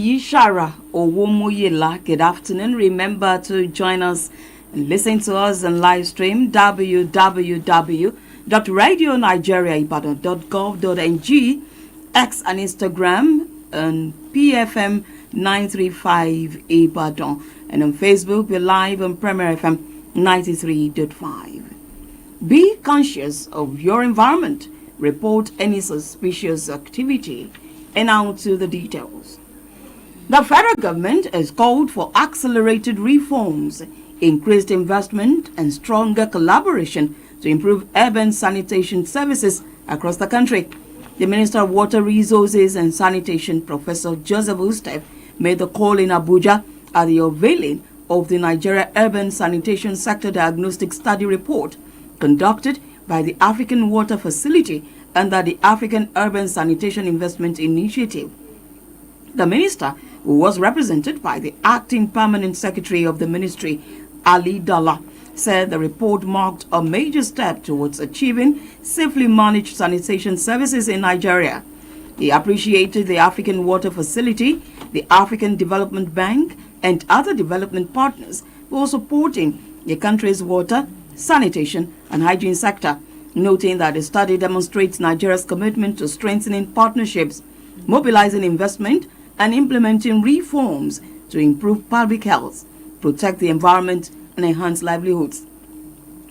Yishara Owomoyela. Good afternoon. Remember to join us and listen to us on live stream www.radionigeriaibadan.gov.ng, X and Instagram, and PFM 935 Ibadan, and on Facebook we're live on Premier FM 93.5. Be conscious of your environment. Report any suspicious activity. And now to the details. The federal government has called for accelerated reforms, increased investment, and stronger collaboration to improve urban sanitation services across the country. The Minister of Water Resources and Sanitation, Professor Joseph Ustef, made the call in Abuja at the unveiling of the Nigeria Urban Sanitation Sector Diagnostic Study Report conducted by the African Water Facility under the African Urban Sanitation Investment Initiative. The minister, who was represented by the acting permanent secretary of the ministry, Ali Dalla, said the report marked a major step towards achieving safely managed sanitation services in Nigeria. He appreciated the African Water Facility, the African Development Bank, and other development partners for supporting the country's water, sanitation, and hygiene sector, noting that the study demonstrates Nigeria's commitment to strengthening partnerships, mobilizing investment, and implementing reforms to improve public health, protect the environment, and enhance livelihoods.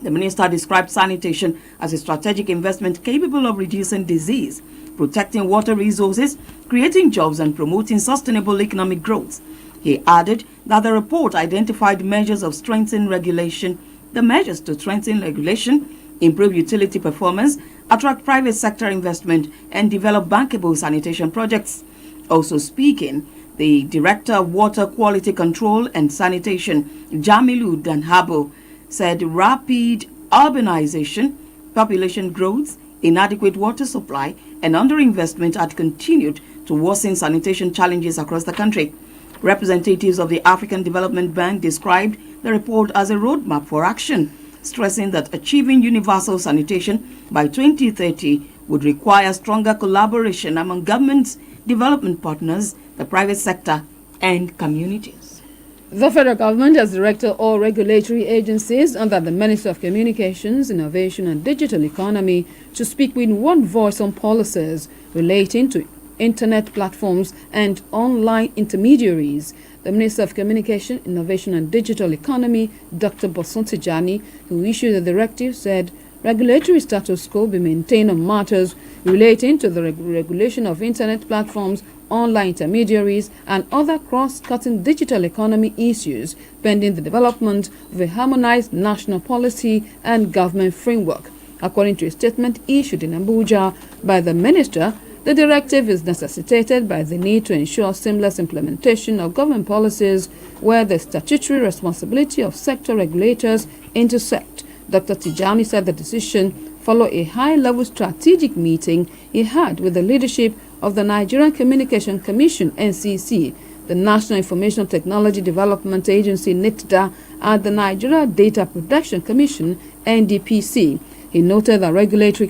The minister described sanitation as a strategic investment capable of reducing disease, protecting water resources, creating jobs, and promoting sustainable economic growth. He added that the report identified measures of strengthening regulation, the measures to strengthen regulation, improve utility performance, attract private sector investment, and develop bankable sanitation projects. Also speaking, the Director of Water Quality Control and Sanitation, Jamilu Danhabo, said rapid urbanization, population growth, inadequate water supply, and underinvestment had continued to worsen sanitation challenges across the country. Representatives of the African Development Bank described the report as a roadmap for action, stressing that achieving universal sanitation by 2030 would require stronger collaboration among governments, development partners, the private sector, and communities. The federal government has directed all regulatory agencies under the Ministry of Communications, Innovation and Digital Economy to speak with one voice on policies relating to internet platforms and online intermediaries. The Minister of Communication, Innovation and Digital Economy, Dr. Bosun Tijani, who issued the directive, said regulatory status quo be maintained on matters relating to the regulation of internet platforms, online intermediaries, and other cross-cutting digital economy issues pending the development of a harmonized national policy and government framework. According to a statement issued in Abuja by the minister, the directive is necessitated by the need to ensure seamless implementation of government policies where the statutory responsibility of sector regulators intersect. Dr. Tijani said the decision followed a high-level strategic meeting he had with the leadership of the Nigerian Communication Commission, NCC, the National Information Technology Development Agency, NITDA, and the Nigeria Data Protection Commission, NDPC. He noted that regulatory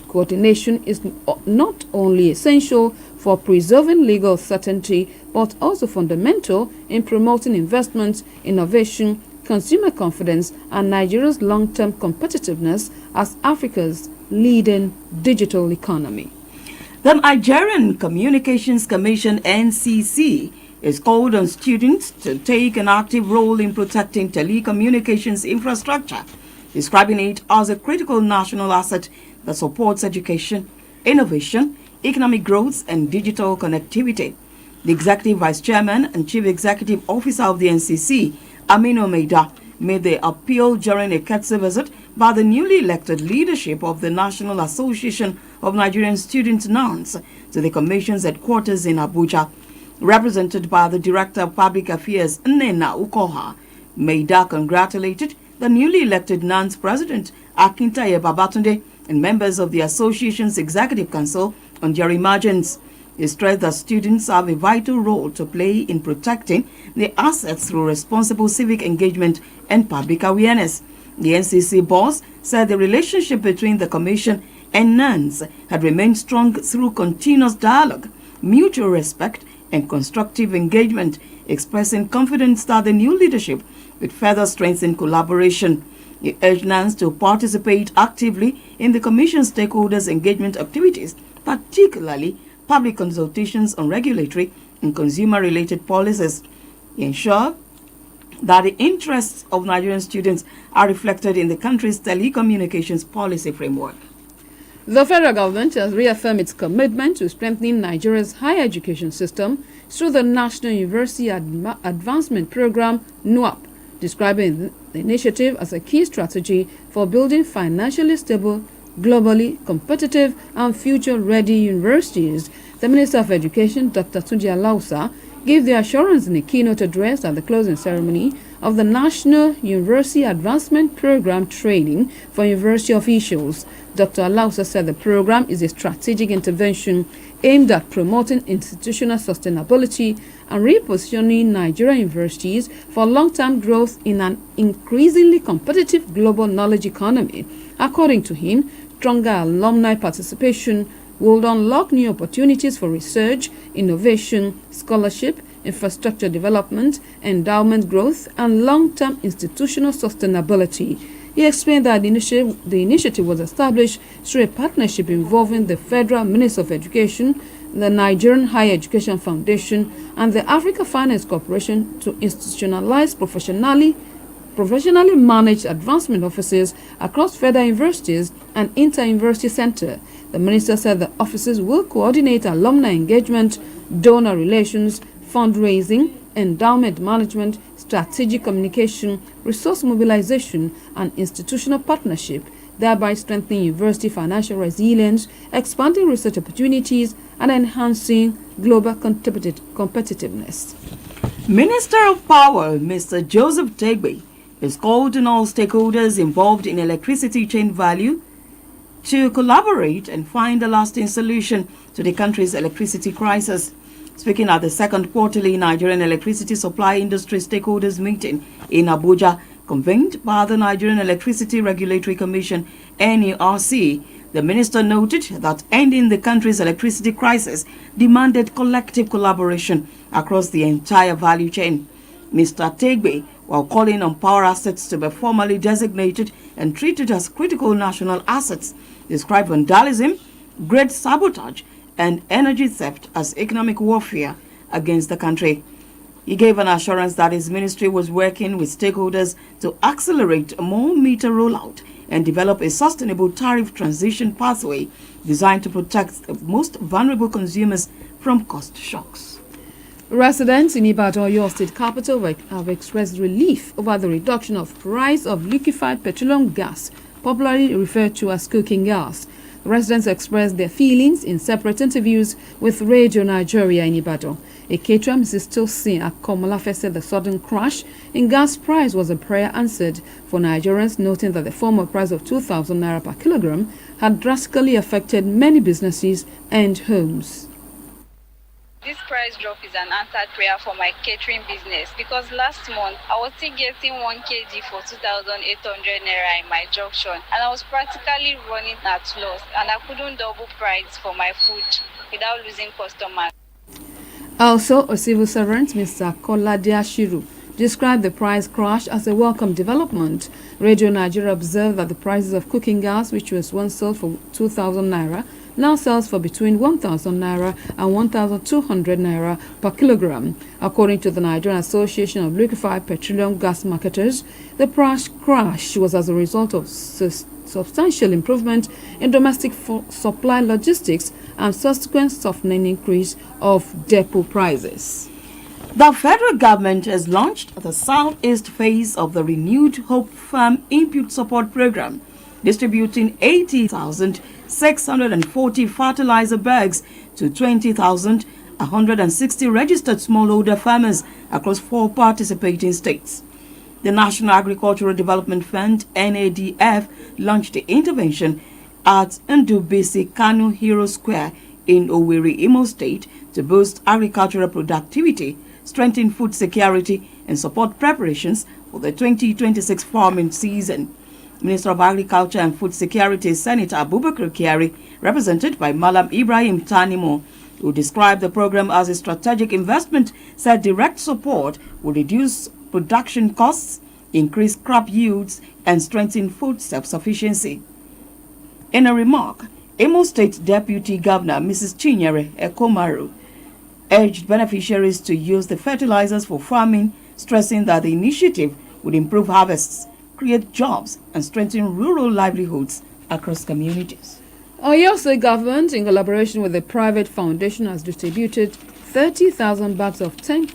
coordination is not only essential for preserving legal certainty, but also fundamental in promoting investment, innovation, consumer confidence, and Nigeria's long-term competitiveness as Africa's leading digital economy. The Nigerian Communications Commission, NCC, is called on students to take an active role in protecting telecommunications infrastructure, describing it as a critical national asset that supports education, innovation, economic growth, and digital connectivity. The Executive Vice Chairman and Chief Executive Officer of the NCC, Aminu Maida, made the appeal during a courtesy visit by the newly elected leadership of the National Association of Nigerian Students, NANS, to the Commission's headquarters in Abuja. Represented by the Director of Public Affairs, Nnena Ukoha, Maida congratulated the newly elected NANS President, Akintaye Babatunde, and members of the association's Executive Council on their emergence. He stressed that students have a vital role to play in protecting their assets through responsible civic engagement and public awareness. The NCC boss said the relationship between the Commission and NANS had remained strong through continuous dialogue, mutual respect, and constructive engagement, expressing confidence that the new leadership will further strengthen collaboration. He urged NANS to participate actively in the Commission's stakeholders' engagement activities, particularly public consultations on regulatory and consumer-related policies. He ensured that the interests of Nigerian students are reflected in the country's telecommunications policy framework. The federal government has reaffirmed its commitment to strengthening Nigeria's higher education system through the National University Advancement Program, NUAP, describing the initiative as a key strategy for building financially stable, globally competitive and future-ready universities. The Minister of Education, Dr. Tunji Alausa, gave the assurance in a keynote address at the closing ceremony of the National University Advancement Program training for university officials. Dr. Alausa said the program is a strategic intervention aimed at promoting institutional sustainability and repositioning Nigerian universities for long-term growth in an increasingly competitive global knowledge economy. According to him, stronger alumni participation will unlock new opportunities for research, innovation, scholarship, infrastructure development, endowment growth, and long-term institutional sustainability. He explained that the initiative was established through a partnership involving the Federal Ministry of Education, the Nigerian Higher Education Foundation, and the Africa Finance Corporation to institutionalize professionally managed advancement offices across federal universities and inter-university center. The minister said the offices will coordinate alumni engagement, donor relations, fundraising, endowment management, strategic communication, resource mobilization, and institutional partnership, thereby strengthening university financial resilience, expanding research opportunities, and enhancing global competitiveness. Minister of Power, Mr. Joseph Tegbe, has called on all stakeholders involved in electricity chain value to collaborate and find a lasting solution to the country's electricity crisis. Speaking at the second quarterly Nigerian Electricity Supply Industry Stakeholders Meeting in Abuja, convened by the Nigerian Electricity Regulatory Commission, NERC, the minister noted that ending the country's electricity crisis demanded collective collaboration across the entire value chain. Mr. Tegbe, while calling on power assets to be formally designated and treated as critical national assets, described vandalism, great sabotage, and energy theft as economic warfare against the country. He gave an assurance that his ministry was working with stakeholders to accelerate more meter rollout and develop a sustainable tariff transition pathway designed to protect the most vulnerable consumers from cost shocks. Residents in Ibadan, your state capital, have expressed relief over the reduction of price of liquefied petroleum gas, popularly referred to as cooking gas. Residents expressed their feelings in separate interviews with Radio Nigeria in Ibadan. A caterer, Mrs. Tosin Akomolafe, said the sudden crash in gas price was a prayer answered for Nigerians, noting that the former price of 2,000 naira per kilogram had drastically affected many businesses and homes. This price drop is an answered prayer for my catering business because last month I was still getting 1 kg for 2,800 naira in my junction and I was practically running at loss and I couldn't double price for my food without losing customers. Also, a civil servant, Mr. Kolade Ashiru, described the price crash as a welcome development. Radio Nigeria observed that the prices of cooking gas, which was once sold for 2,000 naira, now sells for between 1,000 naira and 1,200 naira per kilogram. According to the Nigerian Association of Liquefied Petroleum Gas Marketers, the price crash was as a result of substantial improvement in domestic supply logistics and subsequent softening increase of depot prices. The federal government has launched the southeast phase of the renewed Hope Farm Input Support Program, distributing 80,640 fertilizer bags to 20,160 registered smallholder farmers across 4 participating states. The National Agricultural Development Fund, NADF, launched the intervention at Ndubisi Kanu Hero Square in Owerri, Imo State, to boost agricultural productivity, strengthen food security, and support preparations for the 2026 farming season. Minister of Agriculture and Food Security, Senator Abubakar Kyari, represented by Malam Ibrahim Tanimo, who described the program as a strategic investment, said direct support will reduce production costs, increase crop yields, and strengthen food self-sufficiency. In a remark, Imo State Deputy Governor Mrs. Chinyere Ekomaru urged beneficiaries to use the fertilizers for farming, stressing that the initiative would improve harvests, create jobs, and strengthen rural livelihoods across communities. Oyo State government, in collaboration with a private foundation, has distributed 30,000 bags of 10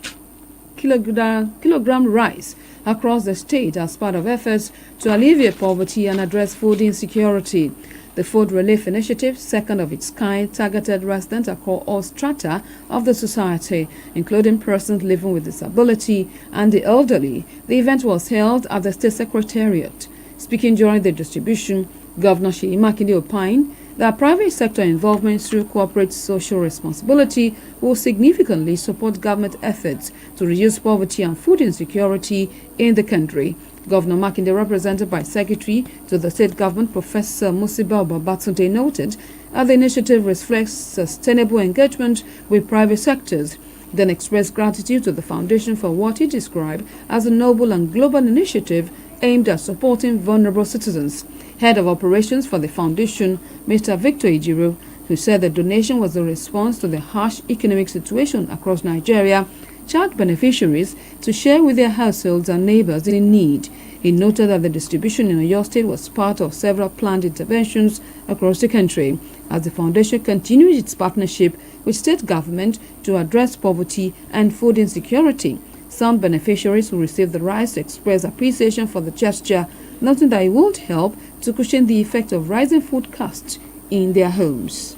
kilogram rice across the state as part of efforts to alleviate poverty and address food insecurity. The Food Relief Initiative, second of its kind, targeted residents across all strata of the society, including persons living with disability and the elderly. The event was held at the State Secretariat. Speaking during the distribution, Governor Seyi Makinde opined that private sector involvement through corporate social responsibility will significantly support government efforts to reduce poverty and food insecurity in the country. Governor Makinde, represented by Secretary to the State Government, Professor Musiba Babatunde, noted that the initiative reflects sustainable engagement with private sectors. He then expressed gratitude to the Foundation for what he described as a noble and global initiative aimed at supporting vulnerable citizens. Head of Operations for the Foundation, Mr. Victor Ijiro, who said the donation was a response to the harsh economic situation across Nigeria, charged beneficiaries to share with their households and neighbors in need. He noted that the distribution in Oyo State was part of several planned interventions across the country, as the foundation continued its partnership with state government to address poverty and food insecurity. Some beneficiaries who received the rice expressed appreciation for the gesture, noting that it would help to cushion the effect of rising food costs in their homes.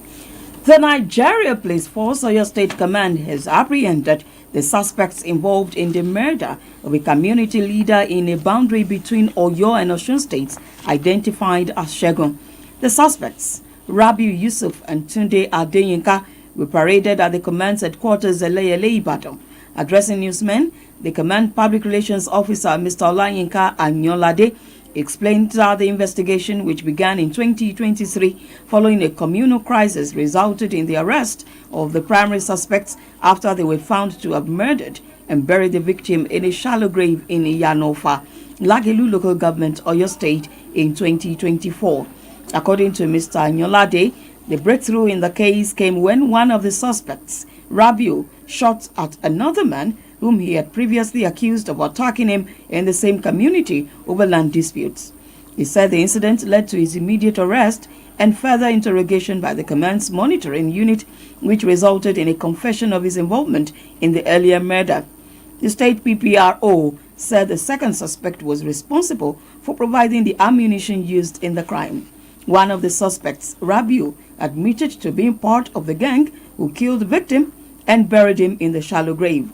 The Nigeria Police Force Oyo State Command has apprehended the suspects involved in the murder of a community leader in a boundary between Oyo and Osun states, identified as Shegun. The suspects, Rabiu Yusuf and Tunde Adeyinka, were paraded at the command's headquarters Eleyele, Ibadan. Addressing newsmen, the command public relations officer, Mr. Olayinka Anyolade, explained that the investigation, which began in 2023 following a communal crisis, resulted in the arrest of the primary suspects after they were found to have murdered and buried the victim in a shallow grave in Iyanofa, Lagelu local government, Oyo State, in 2024. According to Mr. Anyolade, the breakthrough in the case came when one of the suspects, Rabiu, shot at another man whom he had previously accused of attacking him in the same community over land disputes. He said the incident led to his immediate arrest and further interrogation by the command's monitoring unit, which resulted in a confession of his involvement in the earlier murder. The state PPRO said the second suspect was responsible for providing the ammunition used in the crime. One of the suspects, Rabiu, admitted to being part of the gang who killed the victim and buried him in the shallow grave.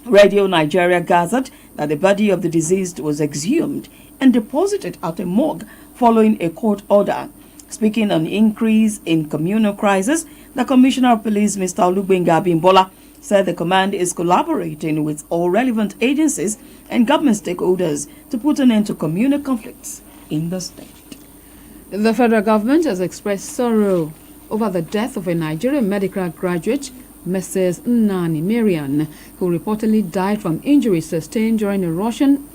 Radio Nigeria gathered that the body of the deceased was exhumed and deposited at a morgue following a court order. Speaking on increase in communal crisis, the Commissioner of Police, Mr. Olugbenga Abimbola, said the command is collaborating with all relevant agencies and government stakeholders to put an end to communal conflicts in the state. The federal government has expressed sorrow over the death of a Nigerian medical graduate, Mrs. Nnani Marian, who reportedly died from injuries sustained during a Russian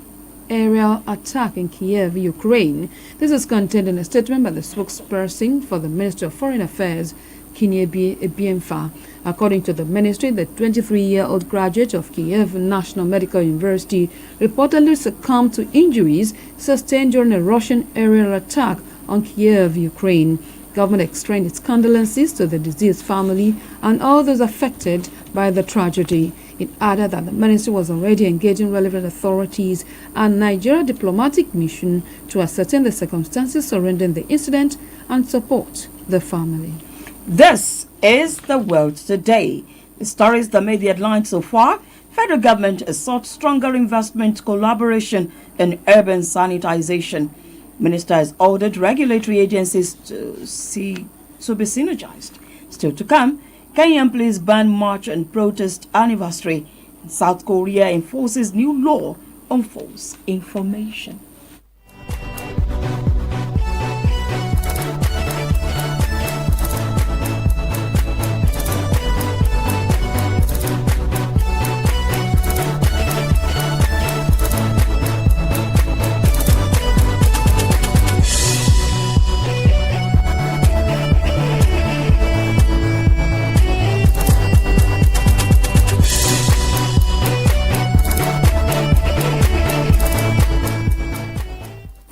aerial attack in Kiev, Ukraine. This is contained in a statement by the spokesperson for the Ministry of Foreign Affairs, Kiniebi Ebiemfa. According to the ministry, the 23-year-old graduate of Kiev National Medical University reportedly succumbed to injuries sustained during a Russian aerial attack on Kiev, Ukraine. Government extended its condolences to the deceased family and all those affected by the tragedy. It added that the ministry was already engaging relevant authorities and Nigeria diplomatic mission to ascertain the circumstances surrounding the incident and support the family. This is the world today. The stories that made the headlines so far: federal government has sought stronger investment collaboration in urban sanitization. Minister has ordered regulatory agencies to be synergized. Still to come, Kenyan police ban march and protest anniversary. South Korea enforces new law on false information.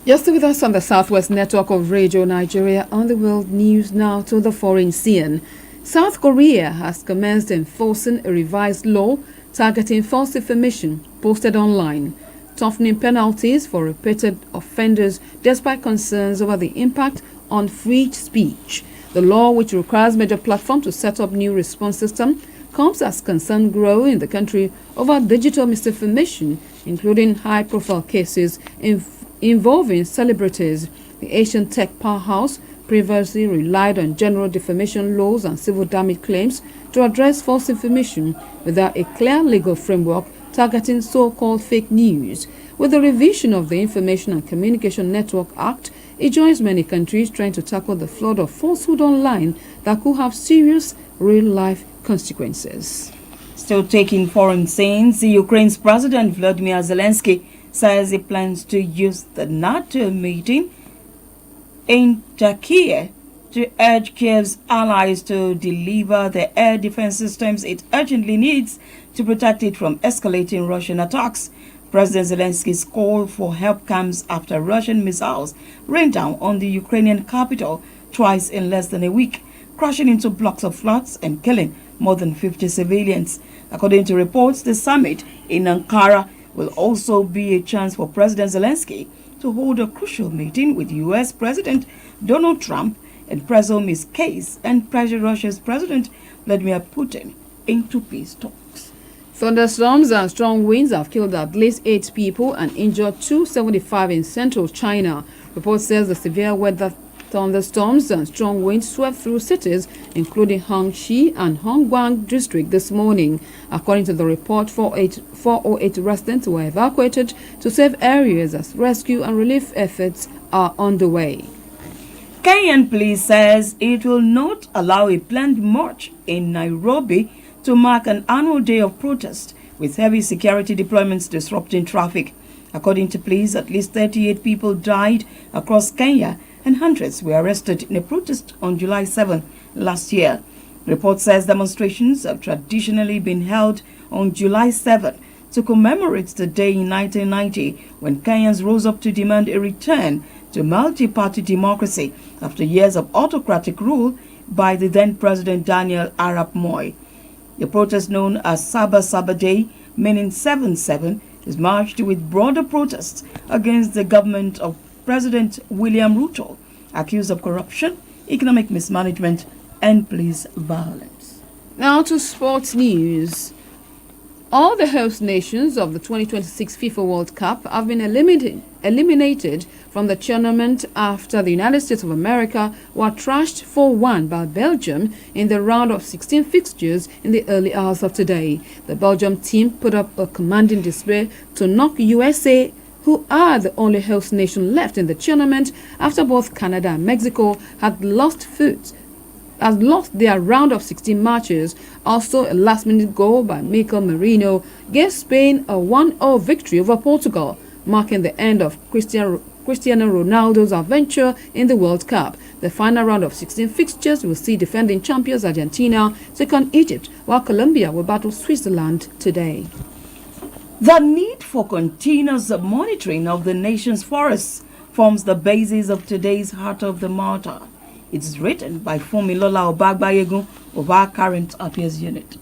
You're still with us on the Southwest Network of Radio Nigeria on the World News. Now to the foreign scene. South Korea has commenced enforcing a revised law targeting false information posted online, toughening penalties for repeated offenders despite concerns over the impact on free speech. The law, which requires major platforms to set up new response system, comes as concern grow in the country over digital misinformation, including high-profile cases involving celebrities. The Asian tech powerhouse previously relied on general defamation laws and civil damage claims to address false information without a clear legal framework targeting so-called fake news. With the revision of the Information and Communication Network Act, it joins many countries trying to tackle the flood of falsehood online that could have serious real-life consequences. Still taking foreign scenes, Ukraine's President Volodymyr Zelensky says he plans to use the NATO meeting in Turkey to urge Kiev's allies to deliver the air defense systems it urgently needs to protect it from escalating Russian attacks. President Zelensky's call for help comes after Russian missiles rained down on the Ukrainian capital twice in less than a week, crashing into blocks of flats and killing more than 50 civilians. According to reports, the summit in Ankara will also be a chance for President Zelensky to hold a crucial meeting with U.S. President Donald Trump and press home his case and pressure Russia's President Vladimir Putin into peace talks. Thunderstorms and strong winds have killed at least 8 people and injured 275 in central China. Report says the severe weather thunderstorms and strong winds swept through cities including Hangzhou and Hongguang district this morning. According to the report, 408 residents were evacuated to safe areas as rescue and relief efforts are underway. Kenyan police says it will not allow a planned march in Nairobi to mark an annual day of protest, with heavy security deployments disrupting traffic. According to police, at least 38 people died across Kenya and hundreds were arrested in a protest on July 7 last year. The report says demonstrations have traditionally been held on July 7 to commemorate the day in 1990 when Kenyans rose up to demand a return to multi-party democracy after years of autocratic rule by the then President Daniel Arap Moi. The protest, known as Saba Saba Day, meaning 7-7, is marched with broader protests against the government of President William Ruto, accused of corruption, economic mismanagement, and police violence. Now to sports news. All the host nations of the 2026 FIFA World Cup have been eliminated from the tournament after the United States of America were thrashed 4-1 by Belgium in the round of 16 fixtures in the early hours of today. The Belgium team put up a commanding display to knock USA, who are the only host nation left in the tournament after both Canada and Mexico had lost their round of 16 matches. Also, a last-minute goal by Mikel Merino gave Spain a 1-0 victory over Portugal, marking the end of Cristiano Ronaldo's adventure in the World Cup. The final round of 16 fixtures will see defending champions Argentina take on Egypt, while Colombia will battle Switzerland today. The need for continuous monitoring of the nation's forests forms the basis of today's Heart of the Matter. It is written by Fumilola Obagbayegun of our current affairs unit.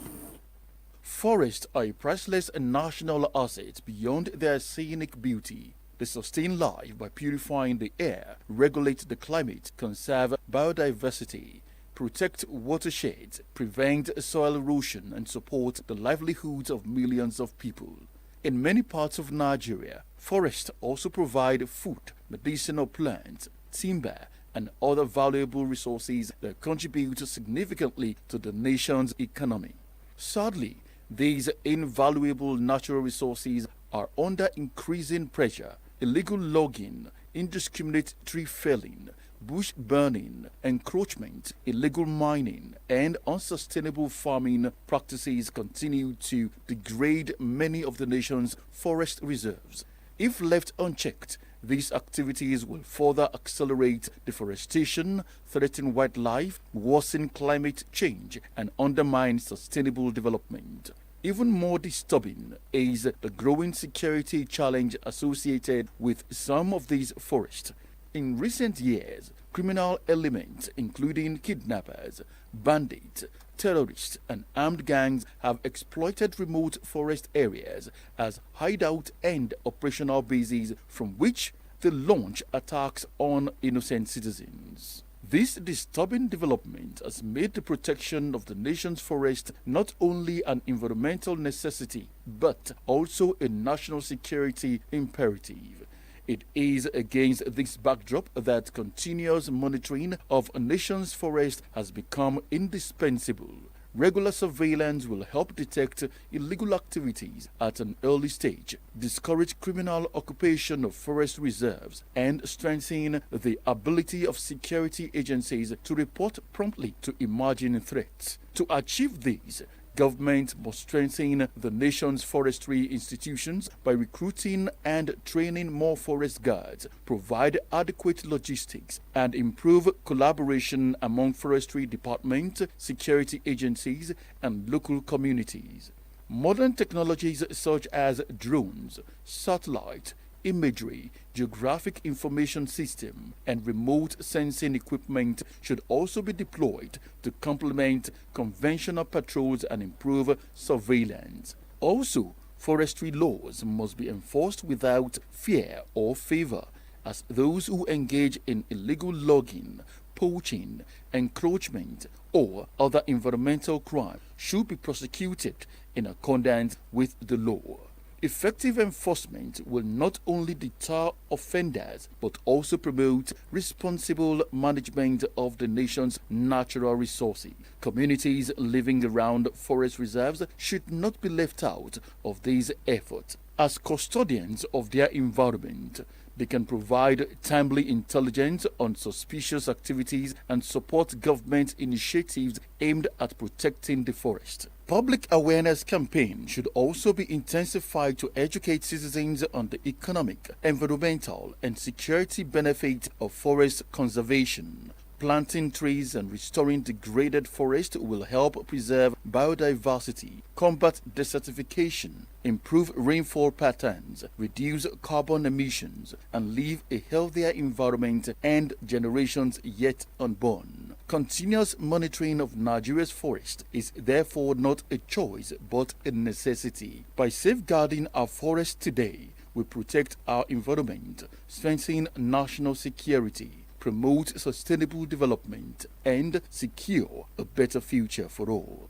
Forests are a priceless and national asset beyond their scenic beauty. They sustain life by purifying the air, regulate the climate, conserve biodiversity, protect watersheds, prevent soil erosion, and support the livelihoods of millions of people. In many parts of Nigeria, forests also provide food, medicinal plants, timber, and other valuable resources that contribute significantly to the nation's economy. Sadly, these invaluable natural resources are under increasing pressure. Illegal logging, indiscriminate tree felling, bush burning, encroachment, illegal mining, and unsustainable farming practices continue to degrade many of the nation's forest reserves. If left unchecked, these activities will further accelerate deforestation, threaten wildlife, worsen climate change, and undermine sustainable development. Even more disturbing is the growing security challenge associated with some of these forests. In recent years, criminal elements including kidnappers, bandits, terrorists and armed gangs have exploited remote forest areas as hideout and operational bases from which they launch attacks on innocent citizens. This disturbing development has made the protection of the nation's forest not only an environmental necessity but also a national security imperative. It is against this backdrop that continuous monitoring of a nation's forest has become indispensable. Regular surveillance will help detect illegal activities at an early stage, discourage criminal occupation of forest reserves, and strengthen the ability of security agencies to report promptly to emerging threats. To achieve these, government must strengthen the nation's forestry institutions by recruiting and training more forest guards, provide adequate logistics, and improve collaboration among forestry departments, security agencies, and local communities. Modern technologies such as drones, satellite, imagery, geographic information system, and remote sensing equipment should also be deployed to complement conventional patrols and improve surveillance. Also, forestry laws must be enforced without fear or favor, as those who engage in illegal logging, poaching, encroachment, or other environmental crime should be prosecuted in accordance with the law. Effective enforcement will not only deter offenders but also promote responsible management of the nation's natural resources. Communities living around forest reserves should not be left out of these efforts. As custodians of their environment, they can provide timely intelligence on suspicious activities and support government initiatives aimed at protecting the forest. Public awareness campaign should also be intensified to educate citizens on the economic, environmental, and security benefits of forest conservation. Planting trees and restoring degraded forest will help preserve biodiversity, combat desertification, improve rainfall patterns, reduce carbon emissions, and leave a healthier environment and generations yet unborn. Continuous monitoring of Nigeria's forest is therefore not a choice but a necessity. By safeguarding our forests today, we protect our environment, strengthen national security, promote sustainable development, and secure a better future for all.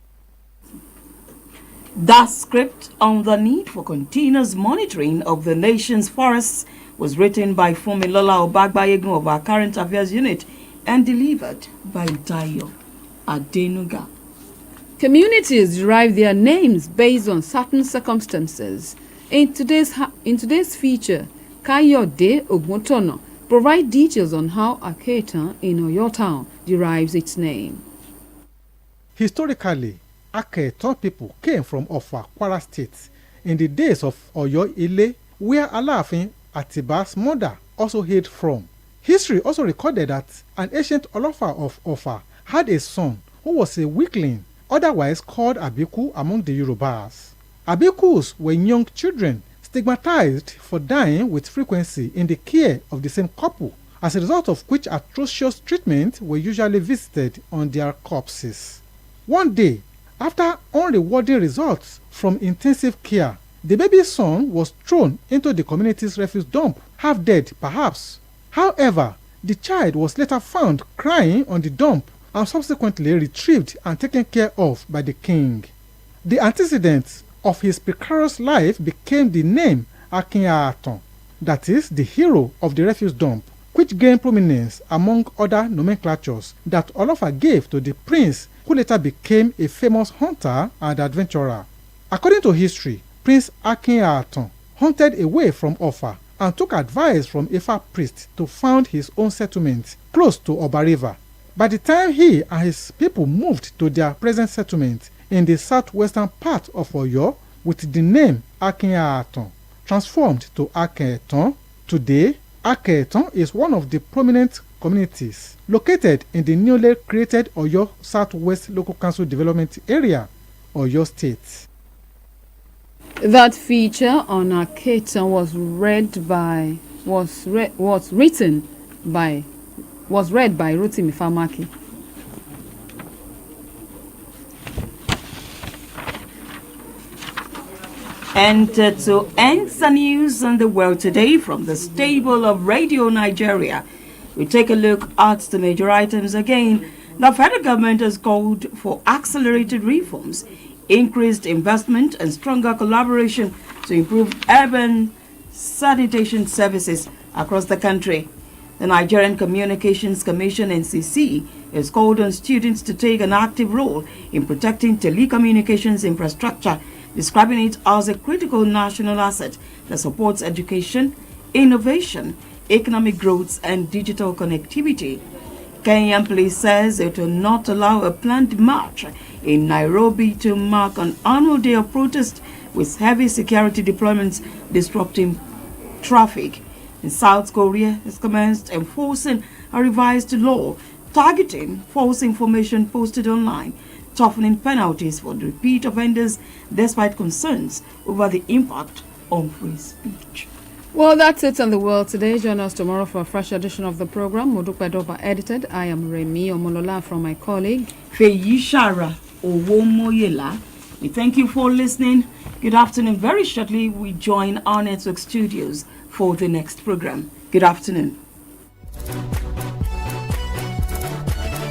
That script on the need for continuous monitoring of the nation's forests was written by Funmilola Obagbayegun of our Current Affairs Unit and delivered by Dayo Adenuga. Communities derive their names based on certain circumstances. In today's feature, Kayode Oguntono provide details on how Aketan in Oyo Town derives its name. Historically, Aketan people came from Ofa, Kwara State, in the days of Oyo Ile, where Alaafin Atiba's mother also hailed from. History also recorded that an ancient Olofa of Ofa had a son who was a weakling, otherwise called Abiku among the Yorubas. Abikus were young children stigmatized for dying with frequency in the care of the same couple, as a result of which atrocious treatment were usually visited on their corpses. One day, after unrewarding results from intensive care, the baby's son was thrown into the community's refuse dump, half dead perhaps. However, the child was later found crying on the dump and subsequently retrieved and taken care of by the king. The antecedents of his precarious life became the name Akinyaton, that is, the hero of the refuse dump, which gained prominence among other nomenclatures that Olofa gave to the prince who later became a famous hunter and adventurer. According to history, Prince Akinyaton hunted away from Ofa and took advice from Ifa priest to found his own settlement close to Oba River. By the time he and his people moved to their present settlement in the southwestern part of Oyo with the name Akinyaton, transformed to Aketan, today Aketan is one of the prominent communities located in the newly created Oyo Southwest Local Council Development Area, Oyo State. That feature on our Ketan was read by Rotimi Famaki. And to end the news on the world today from the stable of Radio Nigeria, we take a look at the major items again. The federal government has called for accelerated reforms, increased investment, and stronger collaboration to improve urban sanitation services across the country. The Nigerian Communications Commission (NCC) has called on students to take an active role in protecting telecommunications infrastructure, describing it as a critical national asset that supports education, innovation, economic growth, and digital connectivity. Kenyan police says it will not allow a planned march in Nairobi to mark an annual day of protest with heavy security deployments disrupting traffic. In South Korea has commenced enforcing a revised law targeting false information posted online, toughening penalties for the repeat offenders despite concerns over the impact on free speech. Well, that's it on the world today. Join us tomorrow for a fresh edition of the program. Modupedoba edited. I am Remi Omolola from my colleague Feyishara Owomoyela. We thank you for listening. Good afternoon. Very shortly, we join our network studios for the next program. Good afternoon.